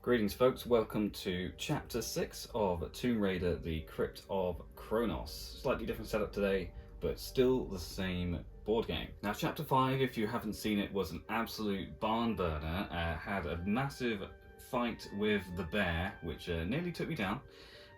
Greetings folks, welcome to Chapter 6 of Tomb Raider, the Crypt of Chronos. Slightly different setup today, but still the same board game. Now Chapter 5, if you haven't seen it, was an absolute barn burner. Had a massive fight with the bear, which nearly took me down.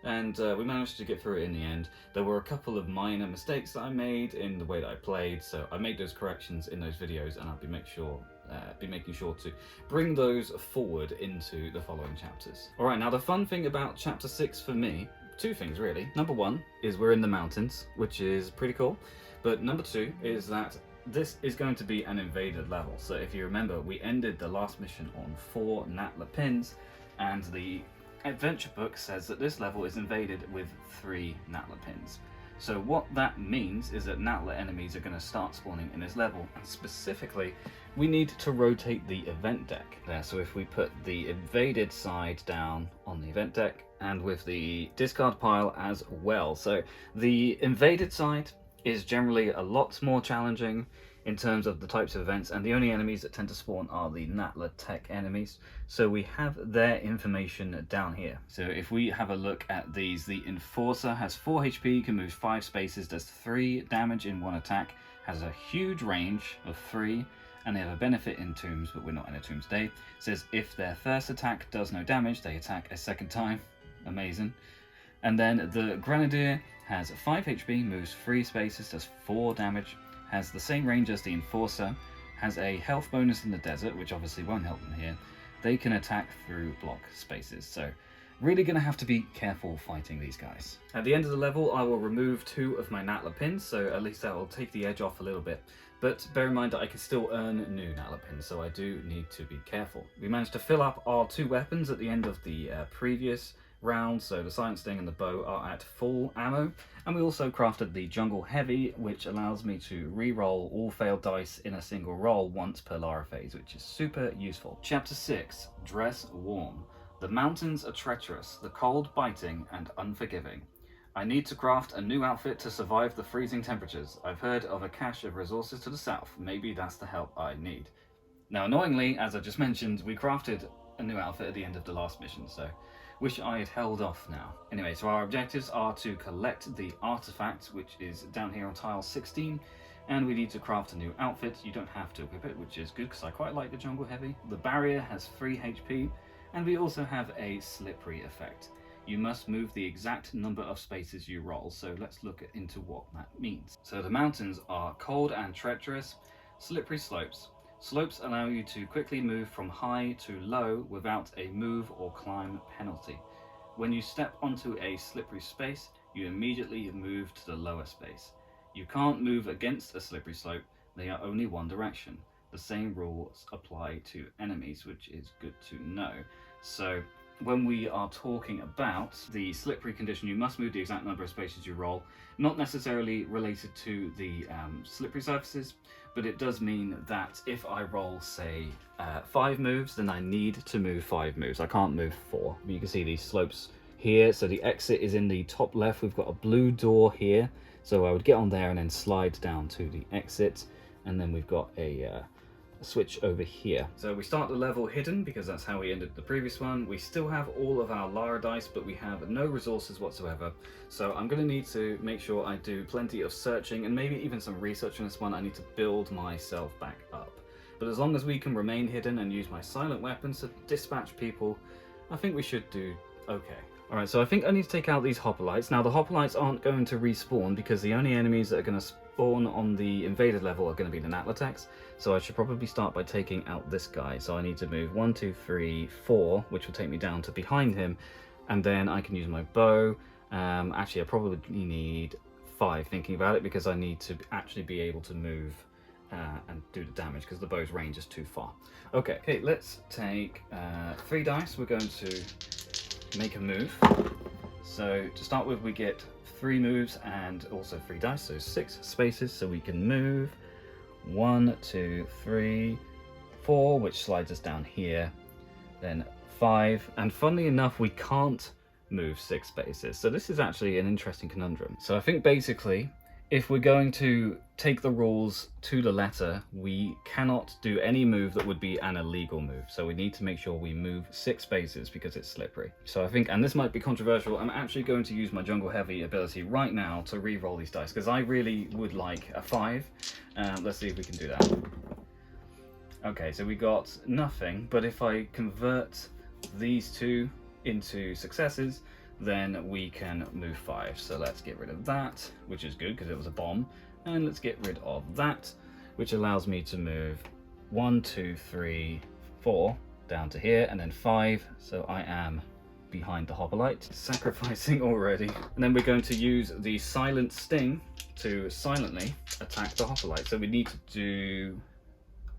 And we managed to get through it in the end. There were a couple of minor mistakes that I made in the way that I played, so I made those corrections in those videos, and I'll be making sure to bring those forward into the following chapters. Alright, now the fun thing about Chapter 6 for me, two things really. Number one is we're in the mountains, which is pretty cool. But number two is that this is going to be an invaded level. So if you remember, we ended the last mission on 4 Natla pins, and the adventure book says that this level is invaded with 3 Natla pins. So what that means is that Natla enemies are going to start spawning in this level, and specifically we need to rotate the event deck there. So if we put the invaded side down on the event deck and with the discard pile as well. So the invaded side is generally a lot more challenging in terms of the types of events, and the only enemies that tend to spawn are the Natla Tech enemies. So we have their information down here. So if we have a look at these, the Enforcer has 4 HP, can move 5 spaces, does 3 damage in 1 attack, has a huge range of 3, and they have a benefit in tombs, but we're not in a tombs day. It says if their first attack does no damage, they attack a second time. Amazing. And then the Grenadier has 5 HP, moves 3 spaces, does 4 damage, has the same range as the Enforcer, has a health bonus in the desert, which obviously won't help them here. They can attack through block spaces, so really going to have to be careful fighting these guys. At the end of the level, I will remove 2 of my Natla pins, so at least that will take the edge off a little bit. But bear in mind that I can still earn new Natla pins, so I do need to be careful. We managed to fill up our 2 weapons at the end of the previous round, so the Silent Sting and the bow are at full ammo, and we also crafted the Jungle Heavy, which allows me to re-roll all failed dice in a single roll once per Lara phase, which is super useful. Chapter 6, Dress Warm. The mountains are treacherous, the cold biting and unforgiving. I need to craft a new outfit to survive the freezing temperatures. I've heard of a cache of resources to the south. Maybe that's the help I need. Now annoyingly, as I just mentioned, we crafted a new outfit at the end of the last mission, so wish I had held off now. Anyway, so our objectives are to collect the artifact, which is down here on tile 16, and we need to craft a new outfit. You don't have to equip it, which is good because I quite like the Jungle Heavy. The barrier has 3 HP, and we also have a slippery effect. You must move the exact number of spaces you roll, so let's look into what that means. So the mountains are cold and treacherous, slippery slopes. Slopes allow you to quickly move from high to low without a move or climb penalty. When you step onto a slippery space, you immediately move to the lower space. You can't move against a slippery slope, they are only one direction. The same rules apply to enemies, which is good to know. So when we are talking about the slippery condition, you must move the exact number of spaces you roll, not necessarily related to the slippery surfaces, but it does mean that if I roll, say, 5 moves, then I need to move 5 moves. I can't move 4. You can see these slopes here, so the exit is in the top left. We've got a blue door here, so I would get on there and then slide down to the exit, and then we've got a switch over here. So we start the level hidden because that's how we ended the previous one. We still have all of our Lara dice, but we have no resources whatsoever. So I'm going to need to make sure I do plenty of searching and maybe even some research on this one. I need to build myself back up. But as long as we can remain hidden and use my silent weapons to dispatch people, I think we should do okay. Alright, so I think I need to take out these hoplites. Now the hoplites aren't going to respawn because the only enemies that are going to spawn on the invaded level are going to be the Natla Techs. So I should probably start by taking out this guy. So I need to move 1, 2, 3, 4, which will take me down to behind him, and then I can use my bow. Actually, I probably need 5 thinking about it, because I need to actually be able to move and do the damage because the bow's range is too far. Okay, let's take 3 dice. We're going to make a move. So to start with, we get 3 moves and also 3 dice, so 6 spaces, so we can move 1, 2, 3, 4, which slides us down here, then 5, and funnily enough we can't move 6 spaces, so this is actually an interesting conundrum. So I think basically if we're going to take the rules to the letter, we cannot do any move that would be an illegal move. So we need to make sure we move 6 spaces because it's slippery. So I think, and this might be controversial, I'm actually going to use my Jungle Heavy ability right now to re-roll these dice because I really would like a 5. Let's see if we can do that. Okay, so we got nothing, but if I convert these 2 into successes, then we can move 5. So let's get rid of that, which is good because it was a bomb. And let's get rid of that, which allows me to move 1, 2, 3, 4 down to here, and then 5. So I am behind the hoplite, sacrificing already. And then we're going to use the silent sting to silently attack the hoplite. So we need to do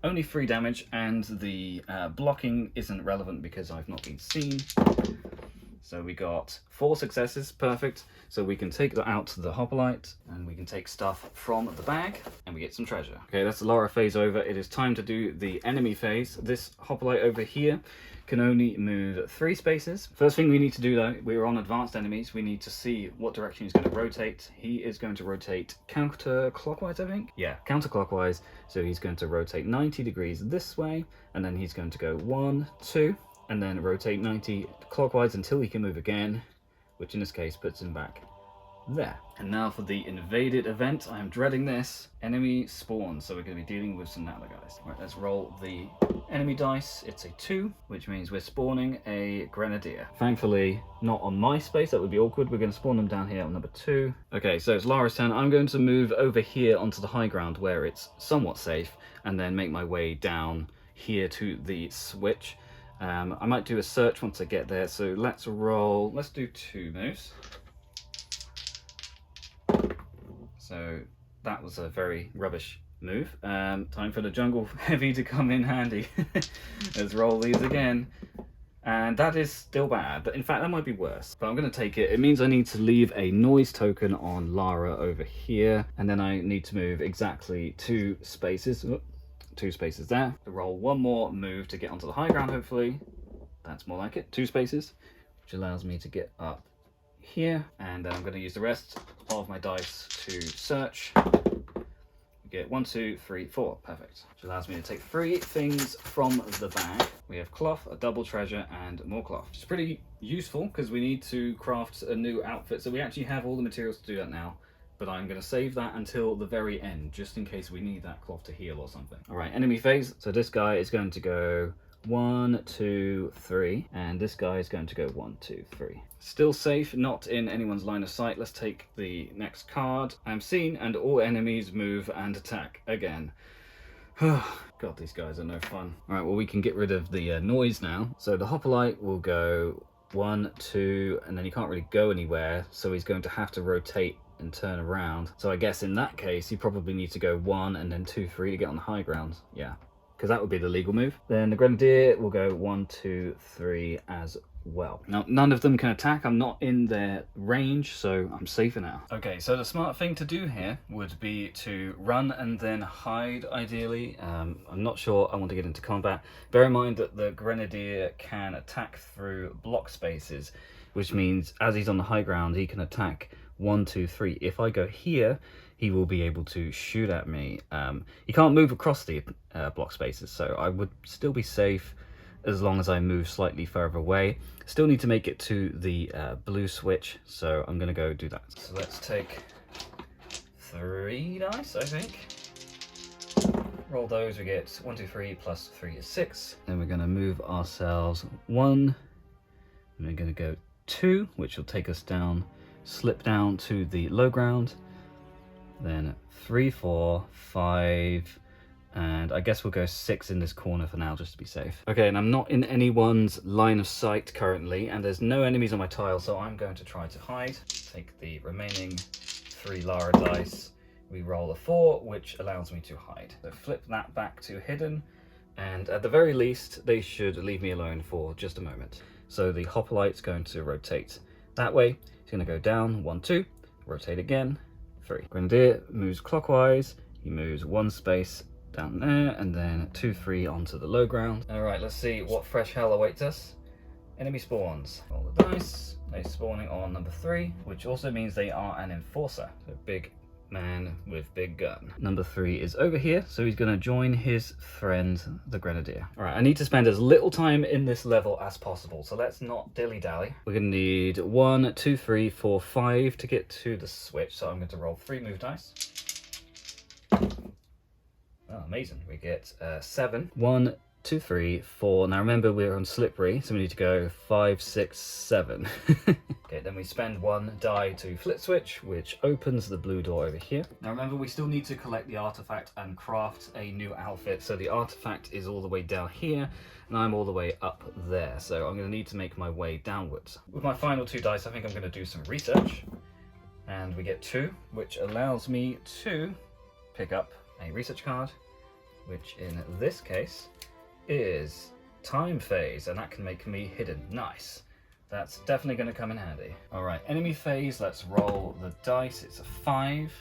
only 3 damage, and the blocking isn't relevant because I've not been seen. So we got 4 successes, perfect. So we can take that out to the hoplite, and we can take stuff from the bag, and we get some treasure. Okay, that's the Lara phase over. It is time to do the enemy phase. This hoplite over here can only move 3 spaces. First thing we need to do though, we're on advanced enemies. We need to see what direction he's going to rotate. He is going to rotate counterclockwise, I think. Yeah, counterclockwise. So he's going to rotate 90 degrees this way, and then he's going to go 1, 2, and then rotate 90 clockwise until he can move again, which in this case puts him back there. And now for the invaded event. I am dreading this. Enemy spawns, so we're going to be dealing with some Natla guys. Right, let's roll the enemy dice. It's a 2, which means we're spawning a Grenadier. Thankfully, not on my space. That would be awkward. We're going to spawn them down here on number 2. Okay, so it's Lara's turn. I'm going to move over here onto the high ground where it's somewhat safe, and then make my way down here to the switch. I might do a search once I get there, so let's roll. Let's do 2 moves. So that was a very rubbish move. Time for the Jungle Heavy to come in handy. Let's roll these again. And that is still bad, but in fact that might be worse. But I'm going to take it. It means I need to leave a noise token on Lara over here, and then I need to move exactly 2 spaces. 2 spaces there. Roll 1 more move to get onto the high ground, hopefully. That's more like it. 2 spaces, which allows me to get up here. And then I'm going to use the rest of my dice to search. Get 1, 2, 3, 4. Perfect. Which allows me to take 3 things from the bag. We have cloth, a double treasure, and more cloth. Which is pretty useful because we need to craft a new outfit. So we actually have all the materials to do that now. But I'm going to save that until the very end, just in case we need that cloth to heal or something. All right, enemy phase. So this guy is going to go 1, 2, 3, and this guy is going to go 1, 2, 3. Still safe, not in anyone's line of sight. Let's take the next card. I'm seen, and all enemies move and attack again. God, these guys are no fun. All right, well, we can get rid of the noise now. So the hoplite will go 1, 2, and then he can't really go anywhere, so he's going to have to rotate and turn around. So I guess in that case, you probably need to go 1 and then 2, 3 to get on the high ground. Yeah, because that would be the legal move. Then the Grenadier will go 1, 2, 3 as well. Now, none of them can attack. I'm not in their range, so I'm safer now. Okay, so the smart thing to do here would be to run and then hide, ideally. I'm not sure I want to get into combat. Bear in mind that the Grenadier can attack through block spaces, which means as he's on the high ground, he can attack 1, 2, 3. If I go here, he will be able to shoot at me. He can't move across the block spaces, so I would still be safe as long as I move slightly further away. Still need to make it to the blue switch, so I'm going to go do that. So let's take 3 dice, I think. Roll those, we get 1, 2, 3 plus 3 is 6. Then we're going to move ourselves 1, and we're going to go 2, which will take us down, slip down to the low ground, then 3, 4, 5, and I guess we'll go 6 in this corner for now just to be safe. Okay, and I'm not in anyone's line of sight currently, and there's no enemies on my tile, so I'm going to try to hide. Take the remaining 3 Lara dice. We roll a 4, which allows me to hide. So flip that back to hidden, and at the very least, they should leave me alone for just a moment. So the hoplite's going to rotate that way. He's going to go down, 1, 2, rotate again, 3. Grenadier moves clockwise. He moves 1 space down there, and then 2, 3 onto the low ground. All right, let's see what fresh hell awaits us. Enemy spawns. Roll the dice. They're spawning on number 3, which also means they are an enforcer. So big man with big gun. Number 3 is over here, so he's going to join his friend, the Grenadier. All right, I need to spend as little time in this level as possible, so let's not dilly-dally. We're going to need 1, 2, 3, 4, 5 to get to the switch, so I'm going to roll 3 move dice. Oh, amazing. We get 7. 1, 2, 3, 4. Now remember, we're on slippery, so we need to go 5, 6, 7. Okay, then we spend 1 die to flip switch, which opens the blue door over here. Now remember, we still need to collect the artifact and craft a new outfit. So the artifact is all the way down here, and I'm all the way up there. So I'm going to need to make my way downwards. With my final 2 dice, I think I'm going to do some research. And we get 2, which allows me to pick up a research card, which in this case is time phase, and that can make me hidden. Nice. That's definitely going to come in handy. All right, enemy phase, let's roll the dice. It's a 5,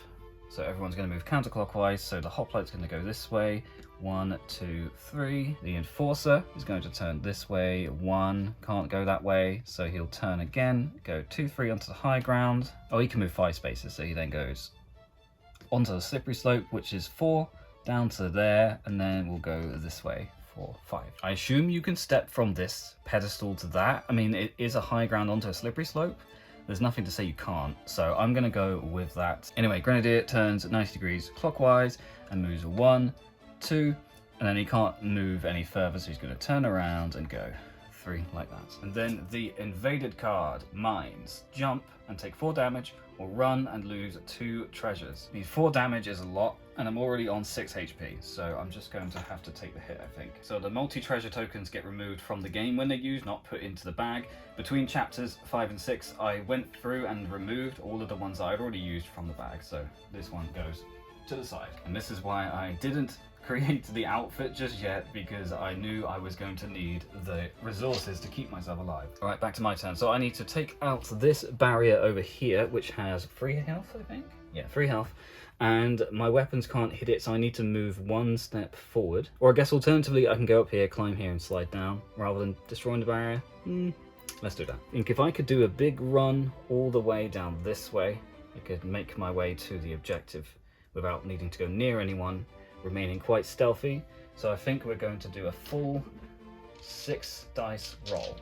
so everyone's going to move counterclockwise, so the hoplite's going to go this way. 1, 2, 3. The enforcer is going to turn this way. 1, can't go that way, so he'll turn again, go 2, 3 onto the high ground. Oh, he can move 5 spaces, so he then goes onto the slippery slope, which is 4, down to there, and then we'll go this way. 4, 5. I assume you can step from this pedestal to that. I mean, it is a high ground onto a slippery slope. There's nothing to say you can't, so I'm gonna go with that. Anyway, Grenadier turns 90 degrees clockwise and moves 1, 2, and then he can't move any further, so he's gonna turn around and go 3 like that. And then the invaded card, mines, jump and take 4 damage, or run and lose 2 treasures. I mean, 4 damage is a lot, and I'm already on 6 HP, so I'm just going to have to take the hit, I think. So the multi-treasure tokens get removed from the game when they're used, not put into the bag. Between chapters 5 and 6, I went through and removed all of the ones I'd already used from the bag, so this one goes to the side. And this is why I didn't create the outfit just yet, because I knew I was going to need the resources to keep myself alive. All right, back to my turn. So I need to take out this barrier over here, which has 3 health, I think? Yeah, 3 health. And my weapons can't hit it, so I need to move 1 step forward. Or I guess alternatively, I can go up here, climb here, and slide down, rather than destroying the barrier. Let's do that. I think if I could do a big run all the way down this way, I could make my way to the objective without needing to go near anyone, remaining quite stealthy. So I think we're going to do a full 6 dice roll.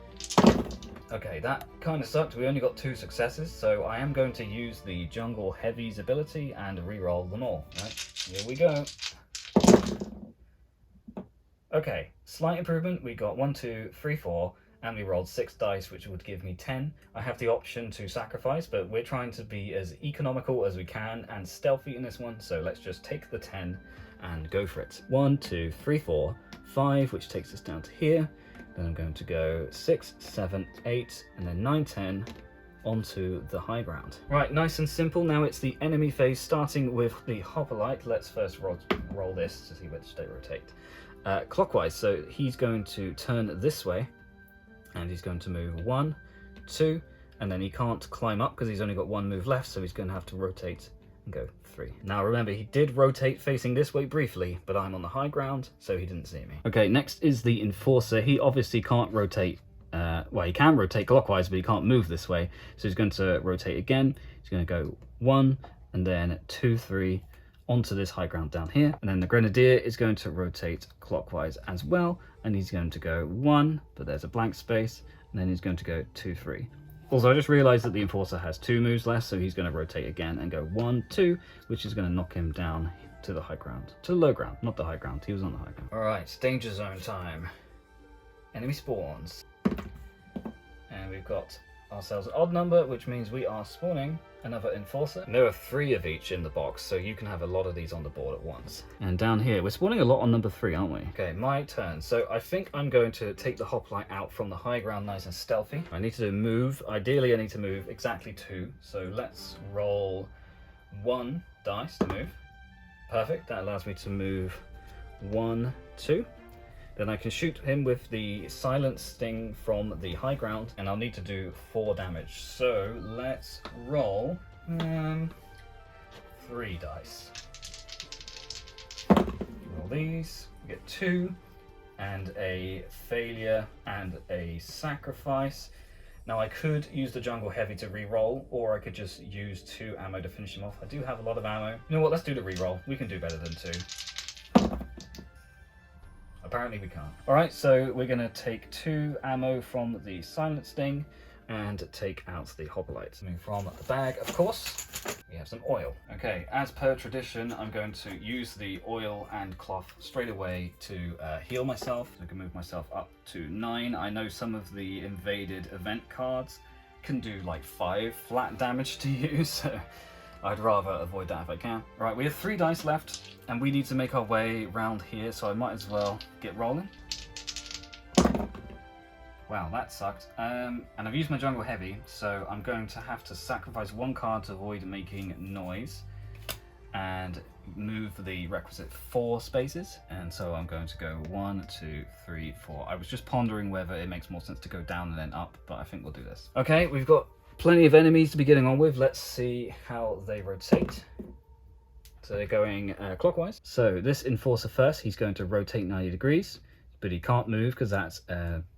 Okay, that kind of sucked. We only got 2 successes, so I am going to use the Jungle Heavy's ability and re-roll them all. Right, here we go. Okay, slight improvement. We got 1, 2, 3, 4, and we rolled 6 dice, which would give me 10. I have the option to sacrifice, but we're trying to be as economical as we can and stealthy in this one, so let's just take the 10 and go for it. 1, 2, 3, 4, 5, which takes us down to here. Then I'm going to go 6, 7, 8, and then 9, 10 onto the high ground. Right, nice and simple. Now it's the enemy phase, starting with the hoplite. Let's first roll this to see which they rotate. Clockwise, so he's going to turn this way, and he's going to move 1, 2, and then he can't climb up because he's only got 1 move left, so he's going to have to rotate and go 3. Now remember, he did rotate facing this way briefly, but I'm on the high ground, so he didn't see me. Okay, next is the enforcer. He obviously can't rotate, well, he can rotate clockwise, but he can't move this way, so he's going to rotate again. He's going to go 1, and then 2, 3, onto this high ground down here, and then the Grenadier is going to rotate clockwise as well, and he's going to go 1, but there's a blank space, and then he's going to go 2, 3. Also, I just realized that the Enforcer has 2 moves left, so he's going to rotate again and go 1, 2, which is going to knock him down to the high ground. To the low ground, not the high ground. He was on the high ground. Alright, danger zone time. Enemy spawns. And we've got ourselves an odd number, which means we are spawning another Enforcer. And there are 3 of each in the box, so you can have a lot of these on the board at once. And down here, we're spawning a lot on number 3, aren't we? Okay, my turn. So I think I'm going to take the hoplite out from the high ground nice and stealthy. I need to move. Ideally, I need to move exactly 2. So let's roll 1 dice to move. Perfect. That allows me to move 1, 2. Then I can shoot him with the silent sting from the high ground, and I'll need to do 4 damage. So let's roll 3 dice. Roll these, we get 2, and a failure and a sacrifice. Now I could use the jungle heavy to re-roll, or I could just use 2 ammo to finish him off. I do have a lot of ammo. You know what, let's do the re-roll. We can do better than 2. Apparently we can't. Alright, so we're going to take 2 ammo from the Silent Sting and take out the Hoplite. Moving from the bag, of course, we have some oil. Okay, as per tradition, I'm going to use the oil and cloth straight away to heal myself. I can move myself up to 9. I know some of the invaded event cards can do like 5 flat damage to you, so I'd rather avoid that if I can. Right, we have 3 dice left, and we need to make our way round here, so I might as well get rolling. Wow, that sucked. And I've used my jungle heavy, so I'm going to have to sacrifice 1 card to avoid making noise and move the requisite 4 spaces. And so I'm going to go 1, 2, 3, 4. I was just pondering whether it makes more sense to go down and then up, but I think we'll do this. Okay, we've got plenty of enemies to be getting on with. Let's see how they rotate. So they're going clockwise. So this Enforcer first, he's going to rotate 90 degrees. But he can't move because that's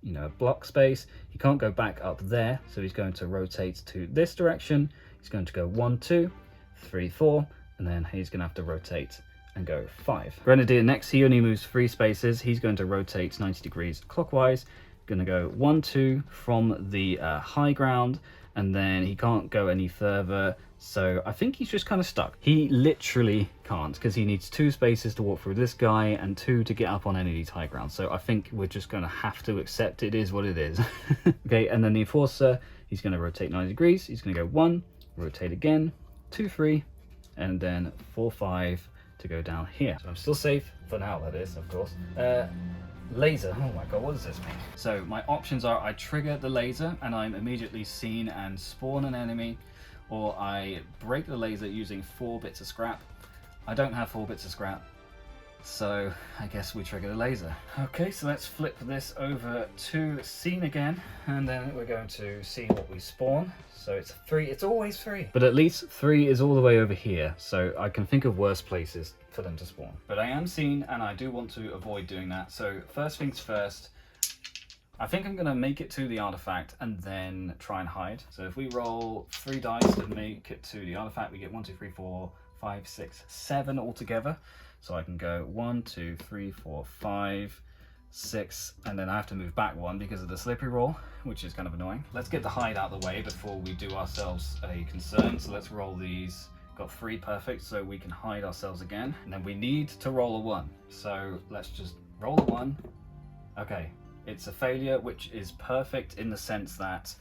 you know, a block space. He can't go back up there, so he's going to rotate to this direction. He's going to go 1, 2, 3, 4, and then he's going to have to rotate and go 5. Grenadier next, he only moves 3 spaces. He's going to rotate 90 degrees clockwise. Going to go 1, 2 from the high ground, and then he can't go any further. So I think he's just kind of stuck. He literally can't, because he needs 2 spaces to walk through this guy and 2 to get up on any of these high grounds. So I think we're just going to have to accept it is what it is. Okay, and then the Enforcer, he's going to rotate 90 degrees. He's going to go 1, rotate again, 2, 3, and then 4, 5 to go down here. So I'm still safe for now, that is, of course. Laser, oh my god, what does this mean? So my options are I trigger the laser and I'm immediately seen and spawn an enemy, or I break the laser using 4 bits of scrap. I don't have 4 bits of scrap, so I guess we trigger the laser. Okay, so let's flip this over to scene again, and then we're going to see what we spawn. So it's 3, it's always 3. But at least 3 is all the way over here, so I can think of worse places for them to spawn. But I am seen, and I do want to avoid doing that. So first things first, I think I'm going to make it to the artifact and then try and hide. So if we roll 3 dice to make it to the artifact, we get 1, 2, 3, 4, 5, 6, 7 altogether. So I can go 1, 2, 3, 4, 5, 6, and then I have to move back 1 because of the slippery roll, which is kind of annoying. Let's get the hide out of the way before we do ourselves a concern. So let's roll these. Got 3 perfect, so we can hide ourselves again. And then we need to roll a 1. So let's just roll a 1. Okay. It's a failure, which is perfect in the sense that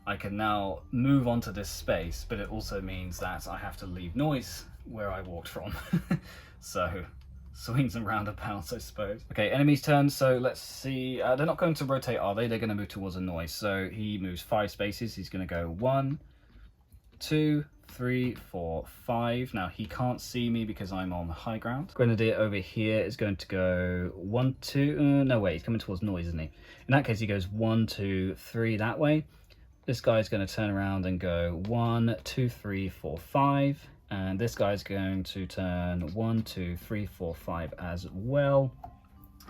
I can now move onto this space, but it also means that I have to leave noise where I walked from. So, swings and roundabouts, I suppose. Okay, enemy's turn, so let's see. They're not going to rotate, are they? They're going to move towards a noise. So he moves 5 spaces. He's going to go 1, 2, 3, 4, 5. Now he can't see me because I'm on high ground. Grenadier over here is going to go 1, 2. No, wait, he's coming towards noise, isn't he? In that case, he goes 1, 2, 3 that way. This guy's going to turn around and go 1, 2, 3, 4, 5. And this guy's going to turn 1, 2, 3, 4, 5 as well.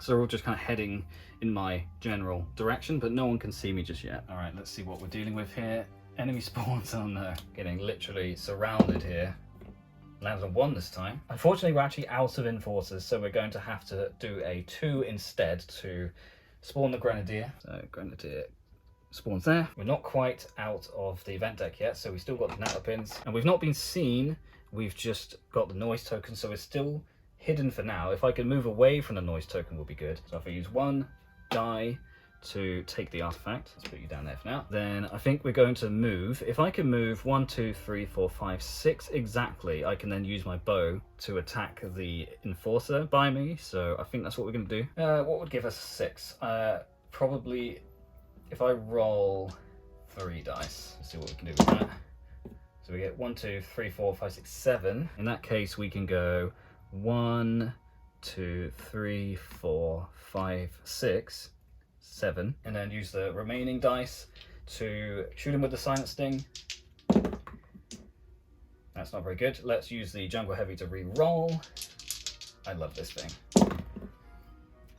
So we're all just kind of heading in my general direction, but no one can see me just yet. All right, let's see what we're dealing with here. Enemy spawns on getting literally surrounded here. Lands on 1 this time. Unfortunately, we're actually out of Enforcers, so we're going to have to do a 2 instead to spawn the Grenadier. So Grenadier spawns there. We're not quite out of the event deck yet, so we still got the Natla pins. And we've not been seen, we've just got the noise token, so we're still hidden for now. If I can move away from the noise token, will be good. So if I use 1 die to take the artifact, let's put you down there for now, then I think we're going to move. If I can move 1, 2, 3, 4, 5, 6 exactly, I can then use my bow to attack the Enforcer by me. So I think that's what we're going to do. What would give us 6? Probably if I roll 3 dice, let's see what we can do with that. So we get 1, 2, 3, 4, 5, 6, 7. In that case, we can go 1, 2, 3, 4, 5, 6, 7, and then use the remaining dice to shoot him with the Silent Sting. That's not very good. Let's use the Jungle Heavy to re-roll. I love this thing.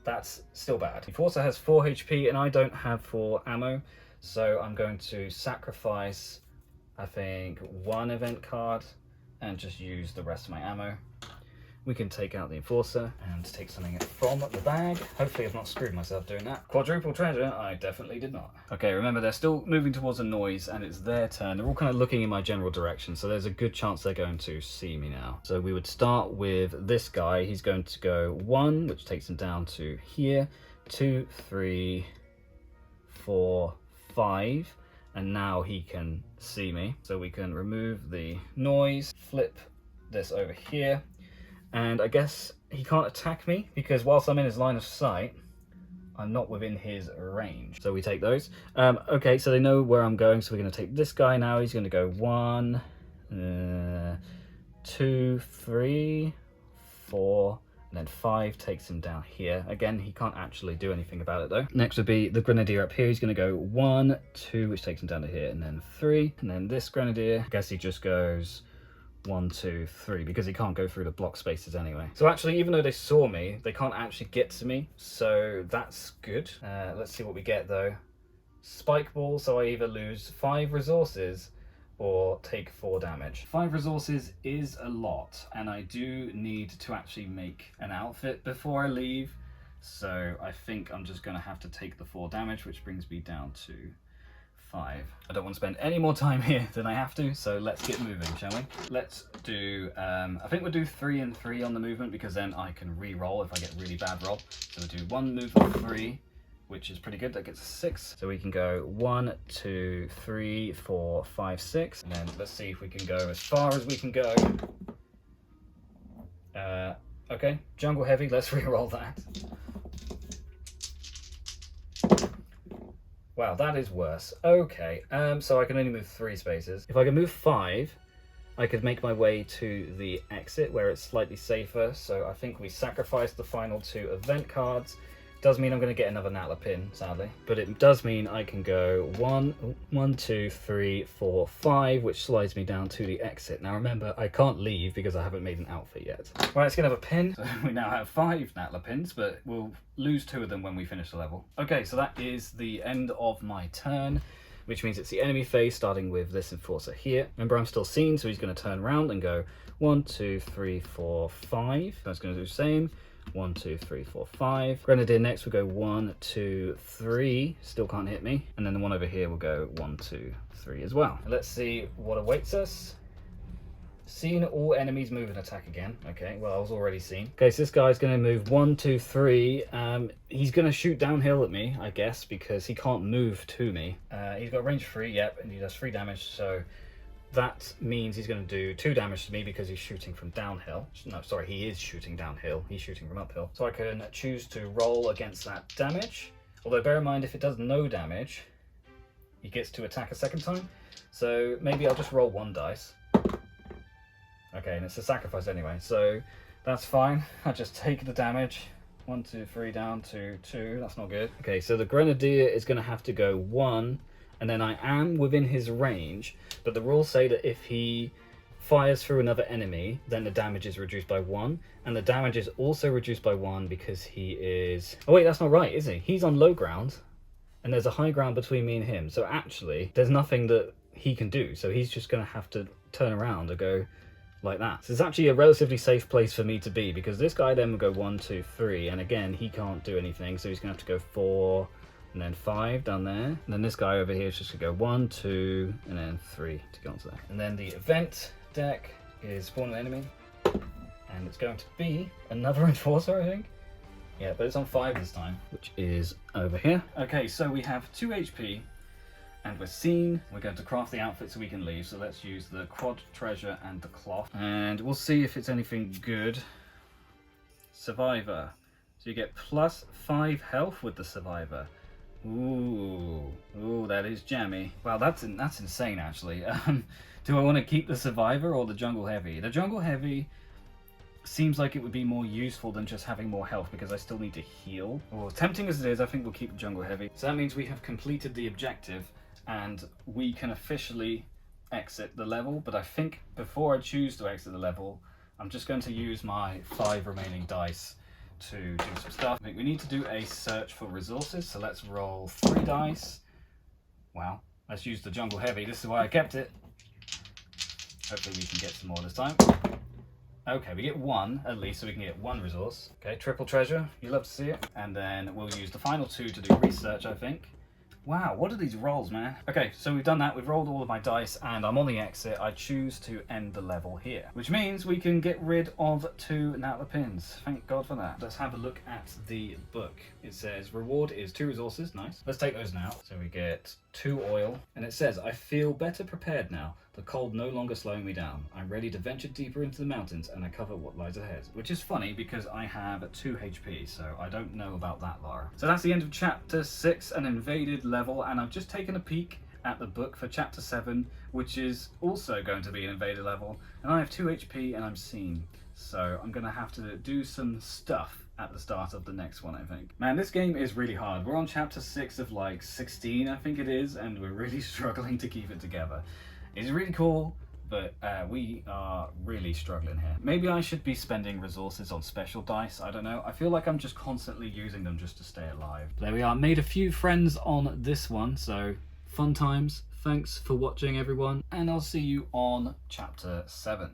That's still bad. Enforcer has 4 HP and I don't have 4 ammo, So I'm going to sacrifice, I think, one event card and just use the rest of my ammo. We can take out the Enforcer and take something from the bag. Hopefully I've not screwed myself doing that. Quadruple treasure, I definitely did not. Okay, remember they're still moving towards a noise and it's their turn. They're all kind of looking in my general direction, so there's a good chance they're going to see me now. So we would start with this guy. He's going to go 1, which takes him down to here, 2, 3, 4, 5, and now he can see me. So we can remove the noise, flip this over here, and I guess he can't attack me because whilst I'm in his line of sight, I'm not within his range. So we take those. Okay, so they know where I'm going, so we're going to take this guy now. He's going to go 1, 2, 3, 4, and then 5 takes him down here. Again, he can't actually do anything about it though. Next would be the Grenadier up here. He's going to go 1, 2, which takes him down to here, and then 3. And then this Grenadier, I guess he just goes 1, 2, 3, because he can't go through the block spaces anyway. So actually, even though they saw me, they can't actually get to me, so that's good. Let's see what we get though. Spike ball, so I either lose 5 resources or take 4 damage. 5 resources is a lot, and I do need to actually make an outfit before I leave, so I think I'm just gonna have to take the 4 damage, which brings me down to 5. I don't want to spend any more time here than I have to, so let's get moving, shall we? Let's do, I think we'll do 3 and 3 on the movement, because then I can re-roll if I get a really bad roll. So we'll do 1 move of 3, which is pretty good. That gets 6. So we can go 1, 2, 3, 4, 5, 6. And then let's see if we can go as far as we can go. Okay, jungle heavy, let's re-roll that. Wow, that is worse. Okay, so I can only move 3 spaces. If I can move 5, I could make my way to the exit where it's slightly safer. So I think we sacrifice the final 2 event cards. Does mean I'm going to get another Natla pin, sadly. But it does mean I can go 1, 2, 3, 4, 5, which slides me down to the exit. Now remember, I can't leave because I haven't made an outfit yet. Right, let's get another pin. So we now have 5 Natla pins, but we'll lose 2 of them when we finish the level. Okay, so that is the end of my turn, which means it's the enemy phase, starting with this Enforcer here. Remember, I'm still seen, so he's going to turn around and go 1, 2, 3, 4, 5. That's going to do the same. 1, 2, 3, 4, 5. Grenadier next will go 1, 2, 3. Still can't hit me. And then the one over here will go 1, 2, 3 as well. Let's see what awaits us. Seen all enemies move and attack again. Okay, well, I was already seen. Okay, so this guy's going to move 1, 2, 3. He's going to shoot downhill at me, I guess, because he can't move to me. He's got range 3, yep, and he does 3 damage, so that means he's going to do 2 damage to me because he's shooting from downhill. No, sorry, he is shooting downhill. He's shooting from uphill. So I can choose to roll against that damage. Although bear in mind, if it does no damage, he gets to attack a second time. So maybe I'll just roll 1 dice. Okay, and it's a sacrifice anyway, so that's fine. I just take the damage. 1, 2, 3 down to 2. That's not good. Okay, so the Grenadier is going to have to go 1. And then I am within his range, but the rules say that if he fires through another enemy, then the damage is reduced by 1, and the damage is also reduced by 1 because he is... Oh wait, that's not right, is he? He's on low ground, and there's a high ground between me and him, so actually, there's nothing that he can do, so he's just going to have to turn around and go like that. So it's actually a relatively safe place for me to be, because this guy then will go 1, 2, 3, and again, he can't do anything, so he's going to have to go 4... and then 5 down there, and then this guy over here is just gonna go 1, 2, and then 3 to go onto that. And then the event deck is spawn an enemy, and it's going to be another Enforcer, I think. Yeah, but it's on 5 this time, which is over here. Okay, so we have 2 HP, and we're seen. We're going to craft the outfit so we can leave, so let's use the quad treasure and the cloth, and we'll see if it's anything good. Survivor. So you get plus 5 health with the Survivor. Ooh, that is jammy. Wow, that's insane, actually. Do I want to keep the Survivor or the Jungle Heavy? The Jungle Heavy seems like it would be more useful than just having more health, because I still need to heal. Well, tempting as it is, I think we'll keep the Jungle Heavy. So that means we have completed the objective, and we can officially exit the level. But I think before I choose to exit the level, I'm just going to use my 5 remaining dice to do some stuff. I think we need to do a search for resources, so let's roll 3 dice. Wow. Let's use the jungle heavy. This is why I kept it. Hopefully we can get some more this time. Okay, we get one at least, so we can get one resource. Okay, triple treasure. You love to see it. And then we'll use the final two to do research, I think. Wow, what are these rolls, man? Okay, so we've done that. We've rolled all of my dice, and I'm on the exit. I choose to end the level here, which means we can get rid of 2 Natla pins. Thank God for that. Let's have a look at the book. It says reward is 2 resources. Nice. Let's take those now. So we get 2 oil, and it says, I feel better prepared now. The cold no longer slowing me down. I'm ready to venture deeper into the mountains and uncover what lies ahead. Which is funny because I have 2 HP, so I don't know about that, Lara. So that's the end of chapter 6, an invaded level, and I've just taken a peek at the book for chapter 7, which is also going to be an invaded level, and I have 2 HP and I'm seen. So I'm going to have to do some stuff at the start of the next one, I think. Man, this game is really hard. We're on chapter 6 of like 16, I think it is, and we're really struggling to keep it together. It's really cool, but we are really struggling here. Maybe I should be spending resources on special dice, I don't know. I feel like I'm just constantly using them just to stay alive. There we are, made a few friends on this one, so fun times. Thanks for watching, everyone, and I'll see you on chapter 7.